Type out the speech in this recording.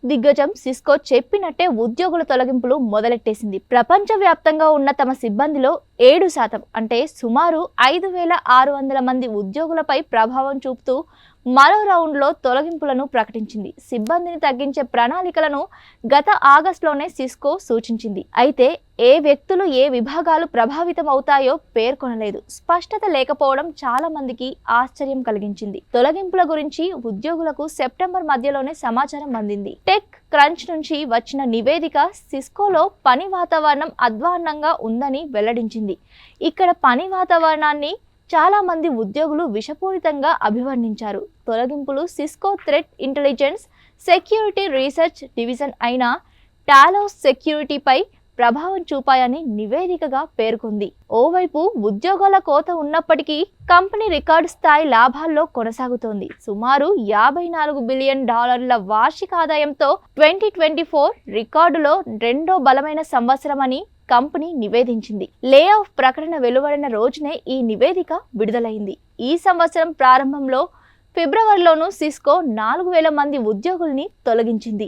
దిగ్గజం సిస్కో చెప్పినట్టే ఉద్యోగుల తొలగింపులు మొదలెట్టేసింది. ప్రపంచవ్యాప్తంగా ఉన్న తమ సిబ్బందిలో 7% అంటే సుమారు 5,600 మంది ఉద్యోగులపై ప్రభావం చూపుతూ మరో రౌండ్లో తొలగింపులను ప్రకటించింది. సిబ్బందిని తగ్గించే ప్రణాళికలను గత ఆగస్టులోనే సిస్కో సూచించింది. అయితే ఏ వ్యక్తులు ఏ విభాగాలు ప్రభావితం అవుతాయో పేర్కొనలేదు. స్పష్టత లేకపోవడం చాలా మందికి ఆశ్చర్యం కలిగించింది. తొలగింపుల గురించి ఉద్యోగులకు సెప్టెంబర్ మధ్యలోనే సమాచారం అందింది. టెక్ క్రంచ్ నుంచి వచ్చిన నివేదిక సిస్కోలో పని వాతావరణం అధ్వాన్నంగా ఉందని వెల్లడించింది. ఇక్కడ పని వాతావరణాన్ని చాలా మంది ఉద్యోగులు విషపూరితంగా అభివర్ణించారు. తొలగింపులు Cisco threat intelligence security research division అయిన టాలోస్ సెక్యూరిటీపై ప్రభావం చూపాయని నివేదికగా పేర్కొంది. ఓవైపు ఉద్యోగాల కోత ఉన్నప్పటికీ కంపెనీ రికార్డు స్థాయి లాభాల్లో కొనసాగుతోంది. సుమారు $54 బిలియన్ వార్షిక ఆదాయంతో 2024 రికార్డులో రెండో బలమైన సంవత్సరమని కంపెనీ నివేదించింది. లే ఆఫ్ ప్రకటన వెలువడిన రోజునే ఈ నివేదిక విడుదలైంది. ఈ సంవత్సరం ప్రారంభంలో ఫిబ్రవరిలోనూ సిస్కో 4,000 మంది ఉద్యోగుల్ని తొలగించింది.